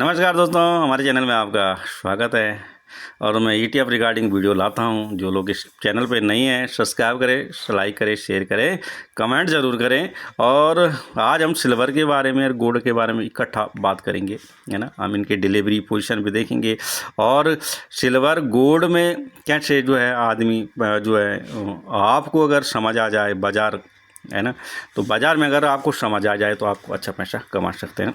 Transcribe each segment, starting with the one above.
नमस्कार दोस्तों, हमारे चैनल में आपका स्वागत है। और मैं ETF रिगार्डिंग वीडियो लाता हूं। जो लोग इस चैनल पे नहीं हैं, सब्सक्राइब करें, लाइक करें, शेयर करें, कमेंट ज़रूर करें। और आज हम सिल्वर के बारे में और गोल्ड के बारे में इकट्ठा बात करेंगे, है ना। हम इनके डिलीवरी पोजीशन भी देखेंगे और सिल्वर गोल्ड में कैसे जो है आदमी जो है आपको अगर समझ आ जाए बाज़ार, है ना, तो बाज़ार में अगर आपको समझ आ जाए तो आपको अच्छा पैसा कमा सकते हैं।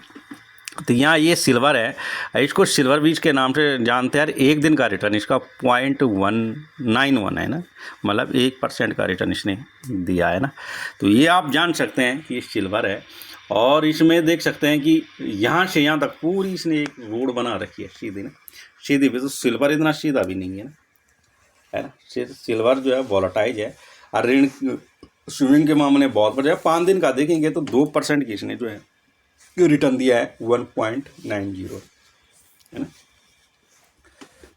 तो यहाँ ये सिल्वर है, इसको सिल्वर बीज के नाम से जानते हैं। एक दिन का रिटर्न इसका 0.191 है ना, मतलब 1% का रिटर्न इसने दिया है ना। तो ये आप जान सकते हैं कि ये सिल्वर है। और इसमें देख सकते हैं कि यहाँ से यहाँ तक पूरी इसने एक रोड बना रखी है सीधी ना, सीधी भी। तो सिल्वर इतना सीधा भी नहीं है ना। सिल्वर जो है वॉलेटाइल है और ऋण स्विंग के मामले में बहुत बढ़िया। 5 दिन का देखेंगे तो 2% की इसने जो है रिटर्न दिया है, 1.90, है ना।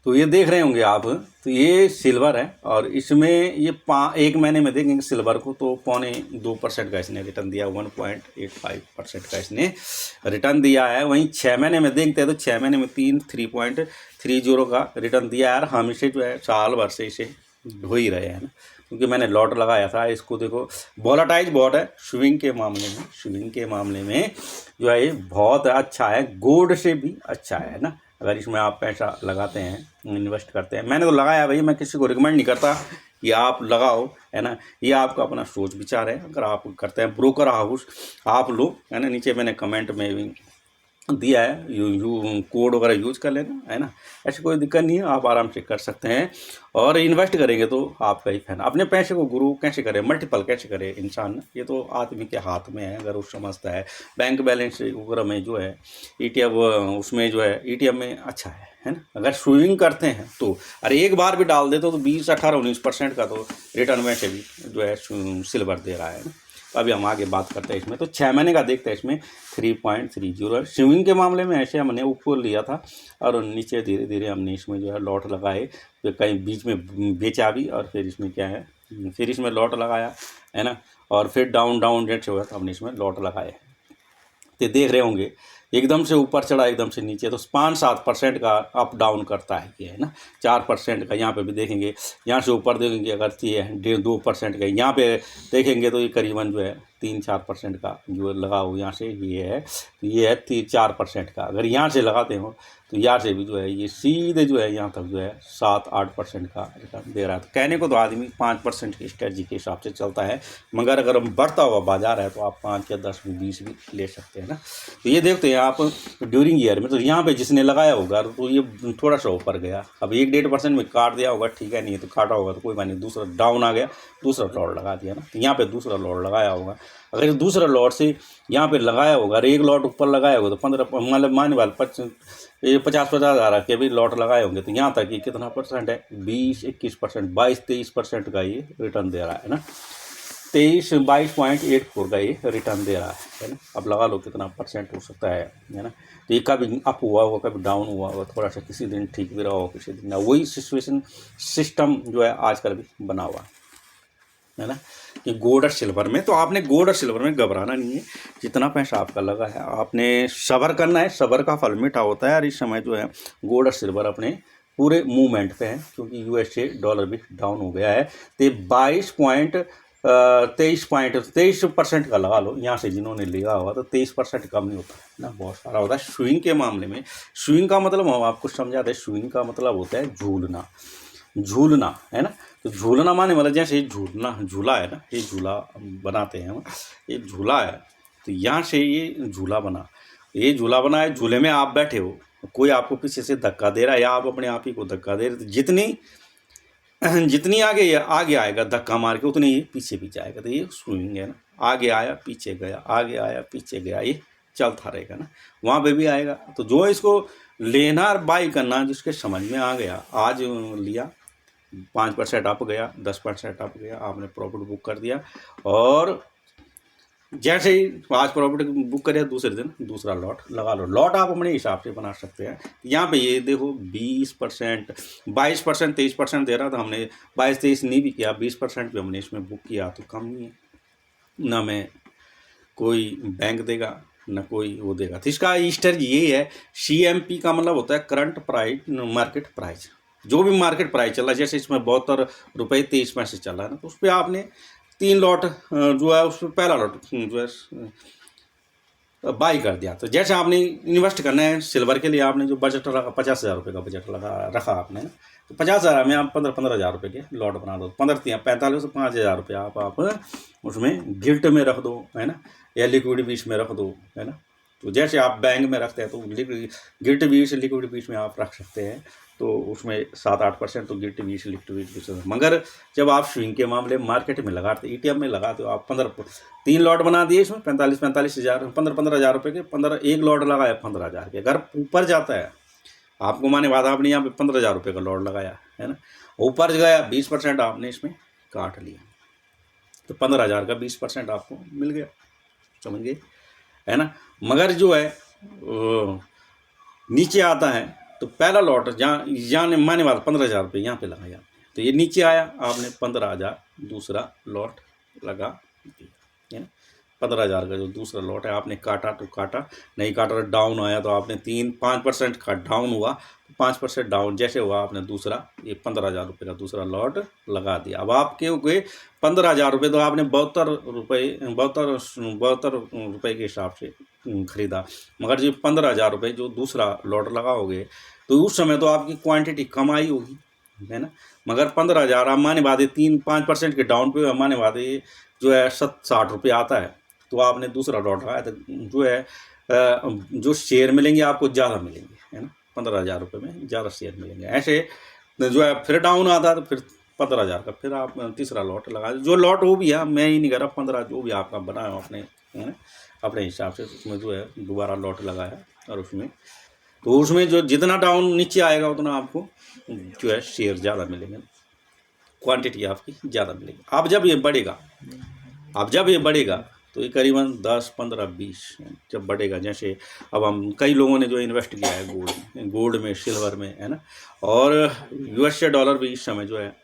तो ये देख रहे होंगे आप, तो ये सिल्वर है। और इसमें ये 1 महीने में देखेंगे सिल्वर को तो 0.2% का इसने रिटर्न दिया, 1.85% का इसने रिटर्न दिया है। वहीं 6 महीने में देखते हैं तो 6 महीने में 3.30 का रिटर्न दिया है। और हम इसे जो है साल भर से इसे ढो ही रहे हैं ना, क्योंकि मैंने लॉट लगाया था इसको। देखो वॉलेटाइल बहुत है स्विंग के मामले में जो है ये बहुत अच्छा है, गोल्ड से भी अच्छा है ना। अगर इसमें आप पैसा लगाते हैं, इन्वेस्ट करते हैं, मैंने तो लगाया भाई, मैं किसी को रिकमेंड नहीं करता कि आप लगाओ, है ना। ये आपका अपना सोच विचार है। अगर आप करते हैं ब्रोकर हाउस आप लो, है ना, नीचे मैंने कमेंट में भी दिया है, कोड वगैरह यूज कर लेना, है ना। ऐसी कोई दिक्कत नहीं है, आप आराम से कर सकते हैं। और इन्वेस्ट करेंगे तो आपका ही फैन। अपने पैसे को ग्रो कैसे करें, मल्टीपल कैसे करे इंसान, ये तो आदमी के हाथ में है, अगर वो समझता है। बैंक बैलेंस वगैरह में जो है ETF, उसमें जो है ETF में अच्छा है ना। अगर स्विंग करते हैं तो, अरे एक बार भी डाल दे तो 20, 18, 19% का तो रिटर्न वैसे भी जो है सिल्वर दे रहा है ना। अभी हम आगे बात करते हैं इसमें। तो 6 महीने का देखते हैं, इसमें 3.30 है। स्विंग के मामले में ऐसे हमने ऊपर लिया था और नीचे धीरे धीरे हमने इसमें जो है लॉट लगाए, फिर कहीं बीच में बेचा भी, और फिर इसमें क्या है, फिर इसमें लॉट लगाया, है ना। और फिर डाउन जैसे हुआ तो हमने इसमें लॉट लगाए। तो देख रहे होंगे एकदम से ऊपर चढ़ा, एकदम से नीचे, तो 5-7% का अप डाउन करता है ये, है ना। 4% का यहाँ पे भी देखेंगे, यहाँ से ऊपर देखेंगे अगर ये 1.5-2% का, यहाँ पे देखेंगे तो ये करीबन जो है 3-4% का जो लगा हो यहाँ से, ये है तो ये है 3-4% का। अगर यहाँ से लगाते हो तो यहाँ से भी जो है ये सीधे जो है यहाँ तक जो है 7-8% का रिटर्न दे रहा है। तो कहने को तो आदमी 5% की स्ट्रेटजी के हिसाब से चलता है, मगर अगर हम बढ़ता हुआ बाजार है तो आप 5 या 10 भी 20 भी ले सकते हैं ना। तो ये देखते हैं आप ड्यूरिंग ईयर में, तो यहाँ पे जिसने लगाया होगा तो ये थोड़ा सा ऊपर गया, अब 1-1.5% में काट दिया होगा, ठीक है, नहीं है तो काटा होगा तो कोई बात नहीं, दूसरा डाउन आ गया, दूसरा लॉट लगा दिया ना। तो यहाँ पे दूसरा लॉट लगाया होगा, अगर दूसरा लॉट से यहाँ पे लगाया होगा, अरे एक लॉट ऊपर लगाया होगा तो 15, मतलब माने वाले 50-50 हज़ार के भी लॉट लगाए होंगे, तो यहाँ तक ये कितना परसेंट है, 20-21%, 22-23% का ये रिटर्न दे रहा है ना। 22.84 का ये रिटर्न दे रहा है ना। अब लगा लो कितना परसेंट हो सकता है ना। तो ये कभी अप हुआ होगा, कभी डाउन हुआ होगा, थोड़ा सा किसी दिन ठीक भी रहा होगा, किसी दिन ना। वही सिचुएशन सिस्टम जो है आजकल भी बना हुआ है ना, कि गोल्ड और सिल्वर में। तो आपने गोल्ड और सिल्वर में घबराना नहीं है, जितना पैसा आपका लगा है आपने सब्र करना है, सब्र का फल मीठा होता है। और इस समय जो है गोल्ड और सिल्वर अपने पूरे मूवमेंट पे है, क्योंकि USA डॉलर भी डाउन हो गया है। तो 23% का लगा लो, यहाँ से जिन्होंने लिया हुआ, तो 23% कम नहीं होता है ना, बहुत सारा होता है। स्विंग के मामले में, स्विंग का मतलब हम आपको समझाते हैं, स्विंग का मतलब होता है झूलना, है ना। तो झूलना माने मतलब जैसे झूला है ना, ये झूला बनाते हैं हम, ये झूला है। तो यहाँ से ये झूला बना है, झूले में आप बैठे हो, कोई आपको पीछे से धक्का दे रहा है या आप अपने आप ही को धक्का दे रहे, तो जितनी आगे आएगा धक्का मार के, उतनी ही पीछे भी जाएगा। तो ये स्विंग है ना, आगे आया पीछे गया, आगे आया पीछे गया, ये चलता रहेगा ना। वहाँ पे भी आएगा। तो जो इसको लेना और बाई करना, जिसके समझ में आ गया, आज लिया 5% अप गया, 10% अप गया, आपने प्रॉफिट बुक कर दिया। और जैसे ही आज प्रॉफिट बुक करें, दूसरे दिन दूसरा लॉट लगा लो। लॉट आप अपने हिसाब से बना सकते हैं। यहाँ पे ये देखो 20%, 22%, 23% दे रहा था, हमने 22-23 नहीं भी किया, 20% भी हमने इसमें बुक किया, तो कम नहीं है ना। मैं कोई बैंक देगा न कोई वो देगा। तो इसका स्ट्रेटजी यही है, CMP का मतलब होता है करंट प्राइस, मार्केट प्राइस। जो भी मार्केट प्राइस चल रहा है, जैसे इसमें 72.23 चल रहा है ना, तो उस पर आपने 3 लॉट जो है उसमें पहला लॉट जो है बाई कर दिया। तो जैसे आपने इन्वेस्ट करना है सिल्वर के लिए, आपने जो बजट रखा 50,000 रुपये का बजट रखा आपने ना, तो 50,000 में आप 15,000 रुपये के लॉट बना दो। 45 से 5,000 रुपये आप उसमें गिल्ट में रख दो, है ना, या लिक्विड बीच में रख दो, है ना। तो जैसे आप बैंक में रखते हैं तो गिल्ट बीच लिक्विड बीच में आप रख सकते हैं, तो उसमें 7-8% तो गिल्ट बीच लिक्विड बीच। मगर जब आप स्विंग के मामले मार्केट में लगाते, ETF में लगाते हो, आप 3 लॉट बना दिए इसमें 45,000 15,000 रुपये के, 1 लॉट लगाया 15,000 के। अगर ऊपर जाता है आपको, माने बाद आपने यहाँ पे 15,000 रुपये का लॉट लगाया है ना, ऊपर गया 20% आपने इसमें काट लिया, तो 15,000 का 20% आपको मिल गया, समझ गए, है ना। मगर जो है नीचे आता है तो पहला लॉट जहाँ माने वाला 15,000 रुपये यहाँ पे लगाया, तो ये नीचे आया, आपने 15,000 दूसरा लॉट लगा दिया, है ना। 15,000 का जो दूसरा लॉट है आपने काटा तो काटा, नहीं काटा तो डाउन आया, तो आपने 3-5% का डाउन हुआ, 5% डाउन जैसे हुआ, आपने दूसरा ये 15,000 रुपये का दूसरा लॉट लगा दिया। अब आपके हो गए 15,000 रुपये, तो आपने 72 रुपये के हिसाब से खरीदा। मगर जो 15,000 रुपये जो दूसरा लॉट लगाओगे, तो उस समय तो आपकी क्वांटिटी कम आई होगी, है ना। मगर 15,000 आप माने बाद 3-5% के डाउन पे माने बाद जो है 60 रुपये आता है, तो आपने दूसरा लॉट लगाया, तो जो है जो शेयर मिलेंगे आपको ज़्यादा मिलेंगे, है ना। 15,000 रुपये में ज़्यादा शेयर मिलेंगे। ऐसे जो है फिर डाउन आता है, तो फिर 15,000 का फिर आप तीसरा लॉट लगा, जो लॉट वो भी है, मैं ही नहीं कर रहा, 15 जो भी आपका बनाया अपने, है ना, अपने हिसाब से उसमें जो है दोबारा लॉट लगाया, और उसमें जो जितना डाउन नीचे आएगा उतना आपको जो है शेयर ज़्यादा मिलेंगे, क्वांटिटी आपकी ज़्यादा मिलेगी। अब जब ये बढ़ेगा तो ये करीबन 10, 15, 20 जब बढ़ेगा, जैसे अब हम कई लोगों ने जो इन्वेस्ट किया है गोल्ड में, सिल्वर में, है ना, और US डॉलर भी इस समय जो है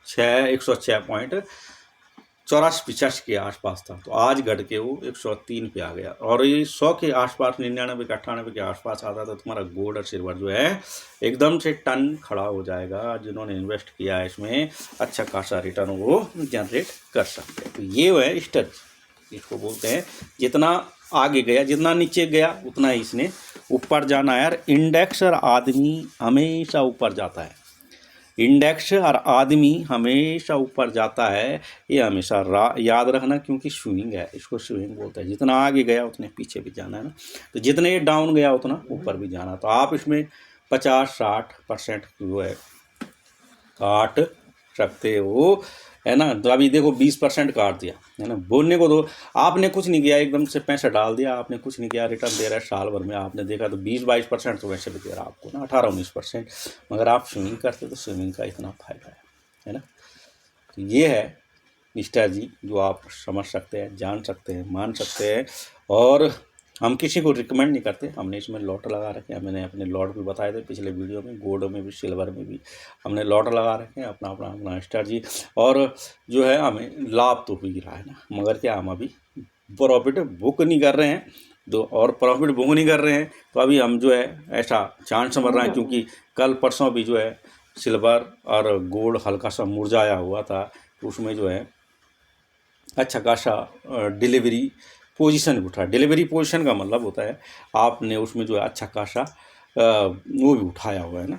106.84-85 के आसपास था, तो आज घट के वो 103 पे आ गया, और ये 100 के आसपास, 99 के 98 के आसपास आता था, तुम्हारा गोल्ड और सिल्वर जो है एकदम से टन खड़ा हो जाएगा। जिन्होंने इन्वेस्ट किया है इसमें अच्छा खासा रिटर्न वो जनरेट कर सकते हैं। तो ये है स्ट्रेटजी, इसको बोलते हैं। जितना आगे गया, जितना नीचे गया, उतना ही इसने ऊपर जाना है। यार इंडेक्स और आदमी हमेशा ऊपर जाता है, इंडेक्स और आदमी हमेशा ऊपर जाता है, ये हमेशा याद रखना, क्योंकि स्विंग है, इसको स्विंग बोलते हैं। जितना आगे गया उतने पीछे भी जाना है ना, तो जितने ये डाउन गया उतना ऊपर भी जाना। तो आप इसमें 50-60% जो है काट सकते हो, है ना। तो अभी देखो 20% काट दिया, है ना। बोलने को तो आपने कुछ नहीं किया, एकदम से पैसा डाल दिया, आपने कुछ नहीं किया, रिटर्न दे रहा है साल भर में, आपने देखा तो 20-22% तो वैसे भी दे रहा है आपको ना, 18-19%। मगर आप स्विमिंग करते तो स्विमिंग का इतना फायदा है ना। तो ये है स्ट्रैटेजी जो आप समझ सकते हैं, जान सकते हैं, मान सकते हैं। और हम किसी को रिकमेंड नहीं करते, हमने इसमें लॉट लगा रखे हैं, मैंने अपने लॉट भी बताए थे पिछले वीडियो में, गोल्ड में भी सिल्वर में भी हमने लॉट लगा रखे हैं, अपना स्ट्रैटेजी। और जो है हमें लाभ तो हो ही रहा है ना, मगर क्या हम अभी प्रॉफिट बुक नहीं कर रहे हैं, और प्रॉफिट बुक नहीं कर रहे हैं, तो अभी हम जो है ऐसा चांस समझ रहे हैं, क्योंकि कल परसों भी जो है सिल्वर और गोल्ड हल्का सा मुरझाया हुआ था, तो उसमें जो है अच्छा खासा डिलीवरी पोजीशन भी उठा। डिलीवरी पोजीशन का मतलब होता है आपने उसमें जो है अच्छा खासा वो भी उठाया हुआ है ना,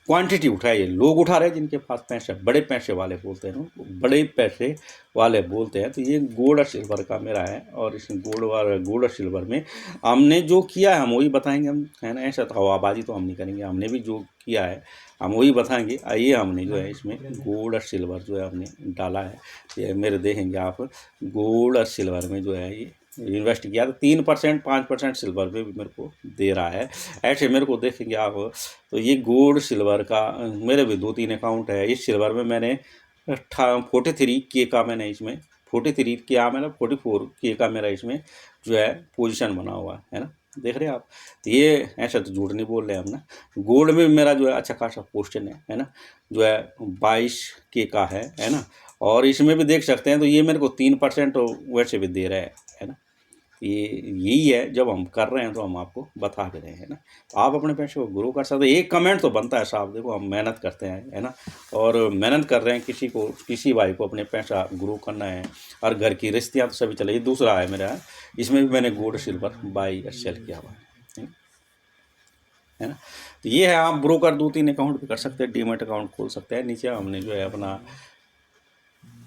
क्वांटिटी उठाई है। लोग उठा रहे हैं जिनके पास पैसे, बड़े पैसे वाले बोलते हैं ना, बड़े पैसे वाले बोलते हैं। तो ये गोल्ड और सिल्वर का मेरा है, और इस गोल्ड और सिल्वर में हमने जो किया है हम वही बताएंगे, हम, है ना। ऐसा तो हवाबाजी तो हम नहीं करेंगे, हमने भी जो किया है हम वही बताएंगे। आइए, हमने जो है इसमें गोल्ड और सिल्वर जो है हमने डाला है, ये मेरे देखेंगे आप, गोल्ड और सिल्वर में जो है ये इन्वेस्ट किया, तो 3%, 5% सिल्वर पे भी मेरे को दे रहा है। ऐसे मेरे को देखेंगे आप, तो ये गोल्ड सिल्वर का मेरे भी 2-3 अकाउंट है। इस सिल्वर में मैंने 43K का, मैंने इसमें 43K मेरा 44K का मेरा इसमें जो है पोजीशन बना हुआ है ना, देख रहे हैं आप। तो ये ऐसा तो झूठ नहीं बोल रहे हम ना। गोल्ड में मेरा जो है अच्छा खासा पोजीशन है ना, जो है 22K का है ना। और इसमें भी देख सकते हैं, तो ये मेरे को 3% तो वैसे भी दे रहा है ना। ये यही है, जब हम कर रहे हैं तो हम आपको बता भी रहे हैं ना। तो आप अपने पैसे को ग्रो कर सकते हैं। एक कमेंट तो बनता है साहब, देखो हम मेहनत करते हैं, है ना, और मेहनत कर रहे हैं, किसी भाई को अपने पैसा ग्रो करना है, और घर की रिश्तियाँ तो सभी चले। ये दूसरा है मेरा, इसमें भी मैंने गोल्ड सिल्वर बाई और सेल किया हुआ है ना। तो ये है, आप ब्रोकर 2-3 अकाउंट भी कर सकते हैं, डीमैट अकाउंट खोल सकते हैं। नीचे हमने जो है अपना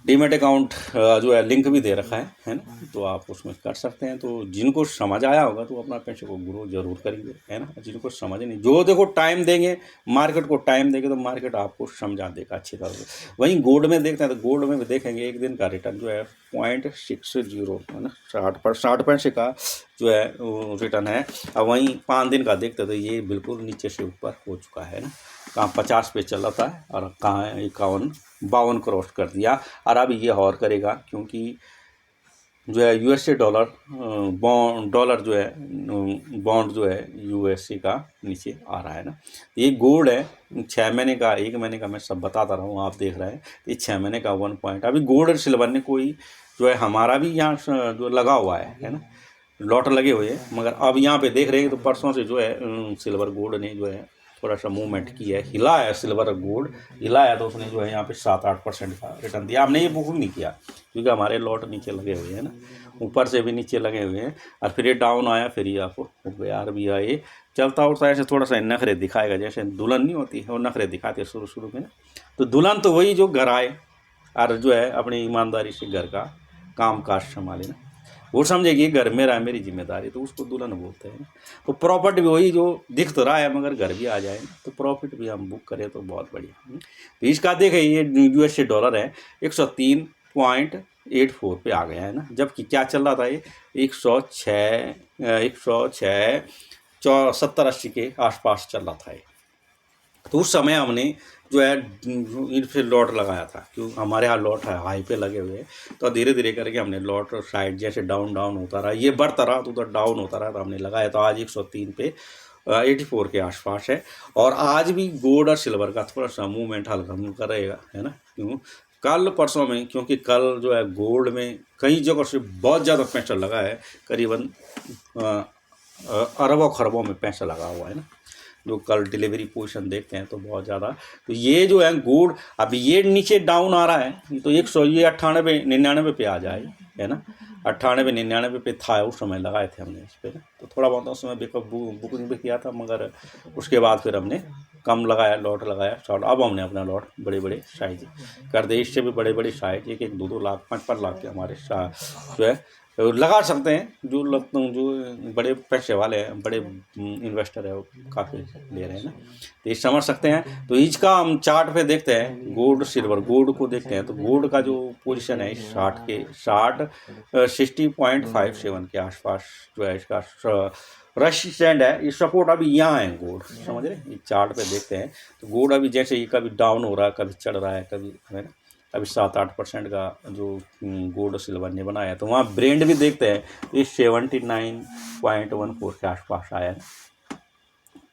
डीमैट अकाउंट जो है लिंक भी दे रखा है ना, तो आप उसमें कर सकते हैं। तो जिनको समझ आया होगा तो अपना पैसे को ग्रो जरूर करेंगे, है ना। जिनको समझ नहीं, जो देखो टाइम देंगे, मार्केट को टाइम देंगे तो मार्केट आपको समझा देगा अच्छी तरह से। वहीं गोल्ड में देखते हैं तो गोल्ड में भी देखेंगे एक दिन का रिटर्न जो है 0.60 है ना, 60 पैसे का जो है रिटर्न है। और वहीं 5 दिन का देखते हैं तो ये बिल्कुल नीचे से ऊपर हो चुका है ना, कहाँ 50 पे चल रहा था और कहाँ 51-52 क्रॉस कर दिया। और अब ये और करेगा, क्योंकि जो है यूएसए डॉलर डॉलर जो है बॉन्ड जो है यूएसए का नीचे आ रहा है ना। ये गोल्ड है 6 महीने का, 1 महीने का मैं सब बताता रहा हूँ, आप देख रहे हैं। ये 6 महीने का 1 पॉइंट अभी गोल्ड और सिल्वर ने कोई जो है हमारा भी यहाँ जो लगा हुआ है ना, लॉट लगे हुए हैं। मगर अब यहाँ पे देख रहे हैं तो परसों से जो है सिल्वर गोल्ड ने जो है थोड़ा सा मूवमेंट किया है, हिला है। सिल्वर गोल्ड हिला है तो उसने जो है यहाँ पे 7-8% का रिटर्न दिया। हमने ये बुक नहीं किया क्योंकि हमारे लॉट नीचे लगे हुए हैं ना, ऊपर से भी नीचे लगे हुए हैं। और फिर ये डाउन आया, फिर ये आपको हो गया। RBI चलता उड़ता ऐसे थोड़ा सा नखरे दिखाएगा, जैसे दुल्हन नहीं होती है वो नखरे दिखाते हैं शुरू में ना। तो दुल्हन तो वही जो घर आए और जो है अपनी ईमानदारी से घर का काम काज संभाले ना, वो समझेगी घर मेरा है, मेरी जिम्मेदारी, तो उसको दुल्हन बोलते हैं। तो प्रॉफिट भी वही जो दिख तो रहा है, मगर घर भी आ जाए तो प्रॉफिट भी हम बुक करें तो बहुत बढ़िया। तो इसका देखें ये यूएसए डॉलर है 103.84 पे आ गया है ना, जबकि क्या चल रहा था ये 106 70-80 के आसपास चल रहा था ये। तो उस समय हमने जो है इन फिर लॉट लगाया था, क्यों हमारे यहाँ लॉट है हाई पे लगे हुए। तो धीरे धीरे करके हमने लॉट साइड जैसे डाउन होता रहा, ये बढ़ता रहा तो उधर डाउन होता रहा, तो हमने लगाया। तो आज 103 पे 84 के आसपास है। और आज भी गोल्ड और सिल्वर का थोड़ा सा मूवमेंट हल्का हल्का रहेगा, है ना। क्यों कल परसों में, क्योंकि कल जो है गोल्ड में कई जगह से बहुत ज़्यादा पैसा लगा है, करीबन अरबों खरबों में पैसा लगा हुआ है ना। जो कल डिलीवरी पोजीशन देखते हैं तो बहुत ज़्यादा। तो ये जो है गोल्ड अभी ये नीचे डाउन आ रहा है, तो 100 ये 98-99 पे आ जाए, है ना। 98-99 पे था, उस समय लगाए थे हमने इस पर ना। तो थोड़ा बहुत उस समय बुकिंग भी किया था, मगर उसके बाद फिर हमने कम लगाया, लॉट लगाया शॉर्ट। अब हमने अपना लॉट बड़े बड़े साइज कर दे, इससे भी बड़े बड़े साइज 1-1, 2-2 लाख 5-5 लाख के हमारे जो है लगा सकते हैं। जो बड़े पैसे वाले हैं, बड़े इन्वेस्टर है, वो काफ़ी ले रहे हैं ना, तो ये समझ सकते हैं। तो इसका हम चार्ट पे देखते हैं, गोल्ड सिल्वर गोल्ड को देखते हैं। तो गोल्ड का जो पोजीशन है 60.57 के आसपास जो है इसका रेजिस्टेंस है, ये सपोर्ट अभी यहाँ है गोल्ड, समझ रहे। ये चार्ट पे देखते हैं तो गोल्ड अभी जैसे ये कभी डाउन हो रहा है, कभी चढ़ रहा है, कभी, है ना। अभी 7-8% का जो गोल्ड सिल्वर ने बनाया है। तो वहाँ ब्रेंड भी देखते हैं तो ये 79.14 के आसपास आया है।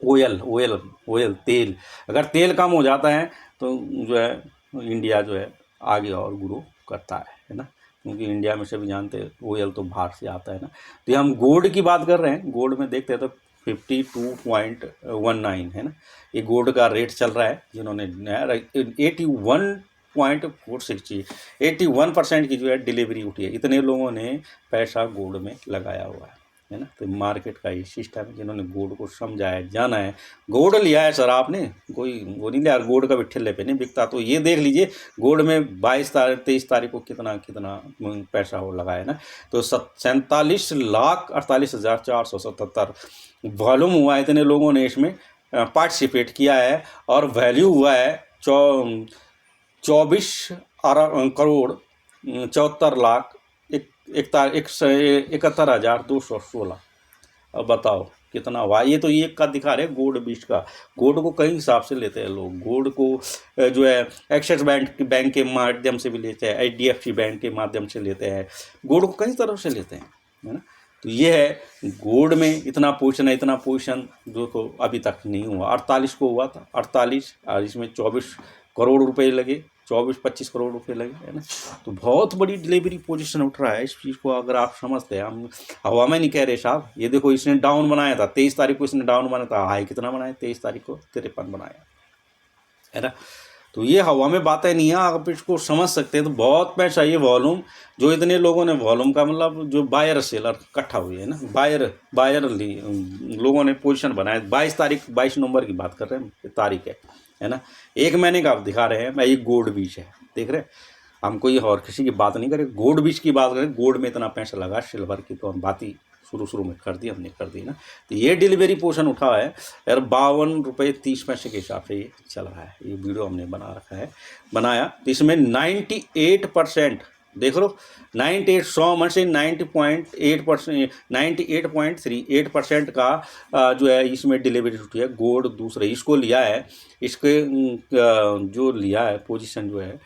ओयल तेल, अगर तेल कम हो जाता है तो जो है इंडिया जो है आगे और ग्रो करता है ना, क्योंकि इंडिया में से भी जानते हैं ओयल तो बाहर से आता है ना। तो हम गोल्ड की बात कर रहे हैं, गोल्ड में देखते हैं तो 52.19 है ना, ये गोल्ड का रेट चल रहा है। जिन्होंने 81% की जो है डिलीवरी उठी है, इतने लोगों ने पैसा गोल्ड में लगाया हुआ है ना। तो मार्केट का ये सिस्टम है, जिन्होंने गोल्ड को समझा है, जाना है। गोल्ड लिया है सर आपने, कोई वो नहीं लिया, गोल्ड का भी ठेले पे नहीं बिकता। तो ये देख लीजिए गोल्ड में 23 तारीख को कितना पैसा हो लगा है ना। तो 47,48,477 वॉल्यूम हुआ है, इतने लोगों ने इसमें पार्टिसिपेट किया है। और वैल्यू हुआ है 24,74,71,216। अब बताओ कितना हुआ। ये तो एक का दिखा रहे गोल्ड 20 का। गोल्ड को कई हिसाब से लेते हैं लोग। गोल्ड को जो है एक्सिस बैंक के माध्यम से भी लेते हैं, HDFC बैंक के माध्यम से लेते हैं, गोल्ड को कई तरफ से लेते हैं, है ना। तो ये है गोल्ड में इतना पोजीशन जो तो अभी तक नहीं हुआ। 48 को हुआ था 48, और इसमें 24 करोड़ रुपए लगे, 24-25 करोड़ रुपए लगे, है ना। तो बहुत बड़ी डिलीवरी पोजीशन उठ रहा है। इस चीज़ को अगर आप समझते हैं, हम हवा में नहीं कह रहे साहब। ये देखो, इसने डाउन बनाया था 23 तारीख को, इसने डाउन बनाया था, हाई कितना बनाया 23 तारीख को 53 बनाया, है ना। तो ये हवा में बातें नहीं है, आप इसको समझ सकते हैं। तो बहुत पैसा ये वॉल्यूम, जो इतने लोगों ने वॉल्यूम का मतलब जो बायर सेलर इकट्ठा हुए है ना, बायर लोगों ने पोजीशन बनाया 22 नवंबर की बात कर रहे हैं, तारीख है ना। 1 महीने का आप दिखा रहे हैं। मैं ये गोल्ड बीच है, देख रहे हैं। हम कोई और किसी की बात नहीं करें, गोल्ड बीच की बात करें। गोल्ड में इतना पैसा लगा, सिल्वर की तो हम बात ही शुरू में कर दी, हमने कर दी ना। तो ये डिलीवरी पोर्शन उठा है यार, 52 रुपये 30 पैसे के हिसाब से ये चल रहा है। ये वीडियो हमने बना रखा है, बनाया। तो इसमें 98% देख लो, 98 100 में से 90.8%, 98.38% का जो है इसमें डिलीवरी उठी है। गोल्ड दूसरे इसको लिया है, इसके जो लिया है पोजीशन जो है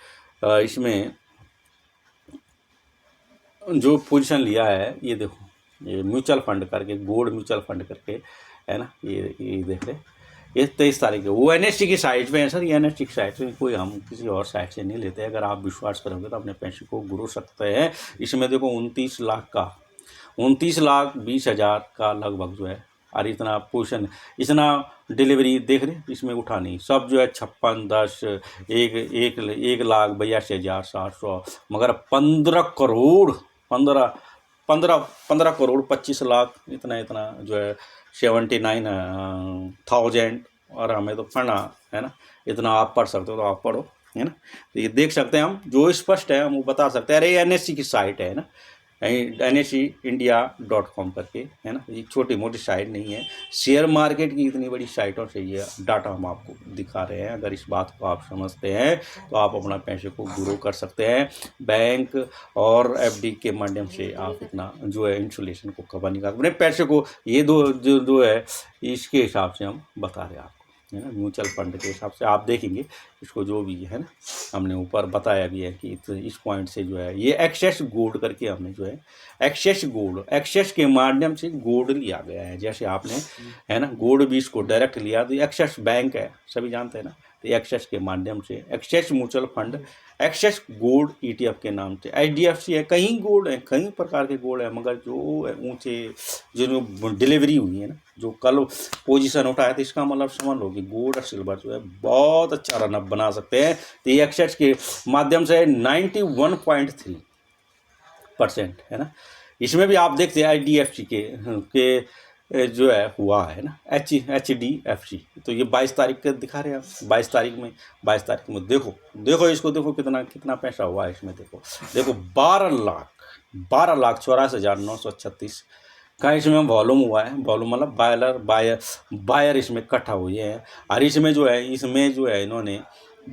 इसमें जो पोजीशन लिया है, ये देखो, ये म्यूचुअल फंड करके, गोल्ड म्यूचुअल फंड करके, है ना। ये देख रहे, ये 23 तारीख है। वो NSE की साइट पे है सर, ये NSE की साइट पे, कोई हम किसी और साइट से नहीं लेते। अगर आप विश्वास करोगे तो अपने पैसे को गुरु सकते हैं। इसमें देखो 29 लाख का, 29,20,000 का लगभग जो है, और इतना पोजीशन, इतना डिलीवरी देख रहे, इसमें उठा नहीं। सब जो है 56, 10, 1,82,700, मगर 15 करोड़ 25 लाख, इतना जो है 79,000। और हमें तो पढ़ना है ना, इतना आप पढ़ सकते हो तो आप पढ़ो, है ना। तो ये देख सकते हैं हम, जो स्पष्ट है हम वो बता सकते हैं। अरे NSE की साइट है ना, NSEindia.com करके, है ना। ये छोटी मोटी साइट नहीं है, शेयर मार्केट की इतनी बड़ी साइटों से ये डाटा हम आपको दिखा रहे हैं। अगर इस बात को आप समझते हैं तो आप अपना पैसे को ग्रो कर सकते हैं। बैंक और FD के माध्यम से आप इतना जो है इंसुलेशन को कवर नहीं कर अपने पैसे को। ये दो जो है इसके हिसाब से हम बता रहे हैं आपको, है ना। म्यूचुअल फंड के हिसाब से आप देखेंगे इसको, जो भी है ना, हमने ऊपर बताया भी है कि इस पॉइंट से जो है ये एक्सेस गोल्ड करके हमने जो है एक्सेस के माध्यम से गोल्ड लिया गया है। जैसे आपने, है ना, गोल्ड भी इसको डायरेक्ट लिया, तो एक्सेस बैंक है, सभी जानते हैं ना। तो एक्सेस के माध्यम से access mutual fund, access gold ETF के नाम से HDFC है। कहीं गोल्ड है, कई प्रकार के गोल्ड है, मगर जो ऊंचे जो डिलीवरी हुई है ना, जो कल पोजीशन उठा है, तो इसका मतलब समझ लो कि गोल्ड और सिल्वर जो है बहुत अच्छा रन अप बना सकते हैं। तो ये एक्सेस के माध्यम से 91.3% है ना। इसमें भी आप देखते हैं IDFC के जो है हुआ है ना, HDFC। तो ये 22 तारीख का दिखा रहे हैं आप, 22 तारीख में देखो इसको, देखो कितना पैसा हुआ है इसमें। देखो 12,84,936 का इसमें वॉल्यूम हुआ है। वॉल्यूम मतलब बायर इसमें इकट्ठा हुए हैं। और इसमें जो है इन्होंने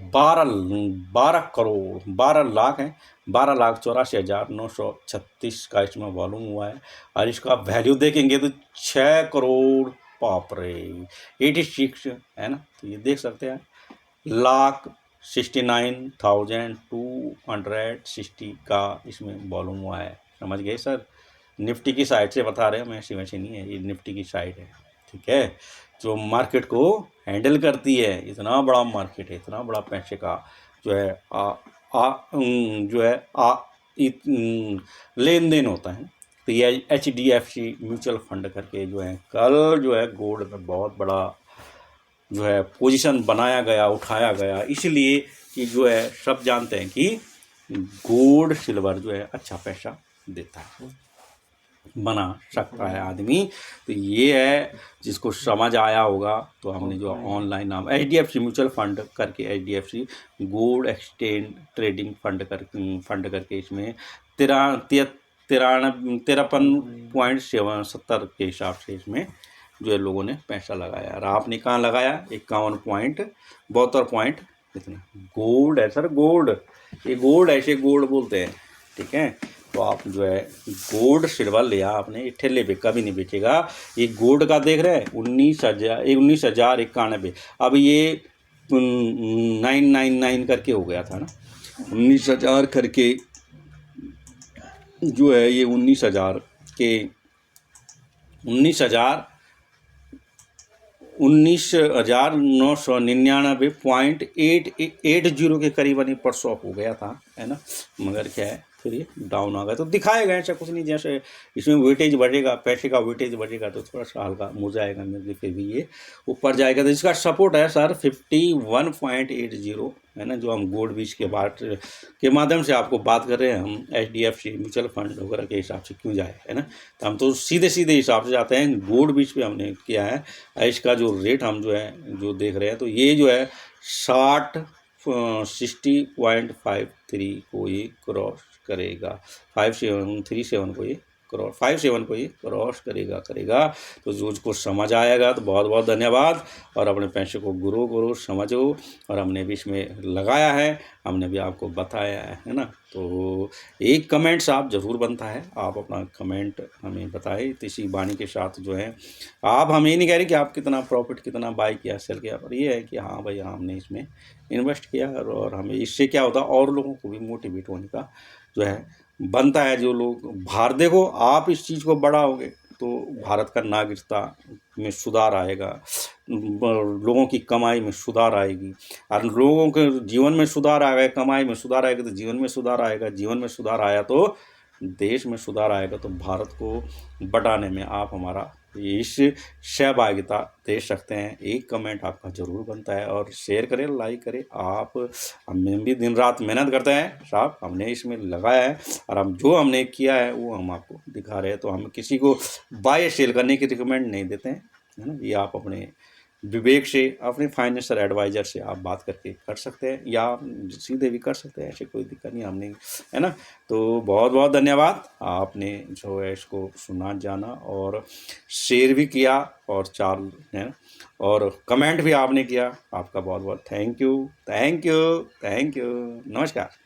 12 लाख है, 12,84,936 का इसमें वॉल्यूम हुआ है। और इसका वैल्यू देखेंगे तो 6 करोड़, बाप रे, 86, है ना। तो ये देख सकते हैं, 1,69,260 का इसमें वॉल्यूम हुआ है। समझ गए सर। निफ्टी की साइट से बता रहे हैं, मैं वैसे नहीं है, ये निफ्टी की साइट है, ठीक है, जो मार्केट को हैंडल करती है। इतना बड़ा मार्केट है, इतना बड़ा पैसे का जो है लेन देन होता है। तो ये HDFC म्यूचुअल फंड करके जो है कल जो है गोल्ड में बहुत बड़ा जो है पोजीशन बनाया गया, उठाया गया, इसलिए कि जो है सब जानते हैं कि गोल्ड सिल्वर जो है अच्छा पैसा देता है, बना सकता है आदमी। तो ये है, जिसको समझ आया होगा। तो हमने जो ऑनलाइन नाम HDFC म्यूचुअल फंड करके, HDFC gold exchange trading fund करके इसमें 53.70 के हिसाब से इसमें जो है लोगों ने पैसा लगाया। और आपने कहाँ लगाया? 51.72 इतना गोल्ड है सर, गोल्ड, ये गोल्ड ऐसे गोल्ड बोलते हैं, ठीक है। तो आप जो है गोल्ड सिल्वर लिया आपने, ये ठेले पे कभी नहीं बेचेगा। ये गोल्ड का देख रहे हैं 19,091। अब ये 999 करके हो गया था ना, 19,000 करके जो है ये 19,000 के 19,999.880 के करीबन ही परसों हो गया था, है ना। मगर क्या है, फिर ये डाउन आ गया। तो दिखाएगा, ऐसा कुछ नहीं, जैसे इसमें वेटेज बढ़ेगा, पैसे का वेटेज बढ़ेगा तो थोड़ा सा हल्का मुरझाएगा, मेरे फिर भी ये ऊपर जाएगा। तो इसका सपोर्ट है सर 51.80, है ना, जो हम गोल्ड बीच के बाद के माध्यम से आपको बात कर रहे हैं। हम HDFC म्यूचुअल फंड वगैरह के हिसाब से क्यों जाए, है ना। तो हम तो सीधे सीधे हिसाब से जाते हैं। गोल्ड बीच पे हमने किया है, इसका जो रेट हम जो है जो देख रहे हैं, तो ये जो है 60.53 को ये क्रॉस करेगा, 537 को ये क्रॉस 57 को ये क्रॉस करेगा। तो जो उसको समझ आएगा तो बहुत बहुत धन्यवाद, और अपने पैसे को गुरु समझो। और हमने भी इसमें लगाया है, हमने भी आपको बताया है ना। तो एक कमेंट्स आप ज़रूर बनता है, आप अपना कमेंट हमें बताएं। तो इसी वाणी के साथ जो है, आप हम ये नहीं कह रहे कि आप कितना प्रॉफिट, कितना बाई किया, सेल किया, पर ये है कि हाँ भाई हमने इसमें इन्वेस्ट किया, और हमें इससे क्या होता है, और लोगों को भी मोटिवेट होने का जो है बनता है। जो लोग बाहर, देखो आप इस चीज़ को बढ़ाओगे तो भारत का नागरिकता में सुधार आएगा, लोगों की कमाई में सुधार आएगी, और लोगों के जीवन में सुधार आएगा, कमाई में सुधार आएगा तो जीवन में सुधार आएगा, जीवन में सुधार आया तो देश में सुधार आएगा। तो भारत को बढ़ाने में आप हमारा इस सहभागिता दे सकते हैं। एक कमेंट आपका ज़रूर बनता है, और शेयर करें, लाइक करें। आप हम भी दिन रात मेहनत करते हैं साहब, हमने इसमें लगाया है, और हम जो हमने किया है वो हम आपको दिखा रहे हैं। तो हम किसी को बाय सेल करने की रिकमेंड नहीं देते हैं, है ना। ये आप अपने विवेक से, अपने फाइनेंशियल एडवाइज़र से आप बात करके कर सकते हैं, या सीधे भी कर सकते हैं, ऐसे कोई दिक्कत नहीं, हमने, है ना। तो बहुत बहुत धन्यवाद, आपने जो है इसको सुना, जाना और शेयर भी किया, और चार, है ना, और कमेंट भी आपने किया। आपका बहुत बहुत थैंक यू। नमस्कार।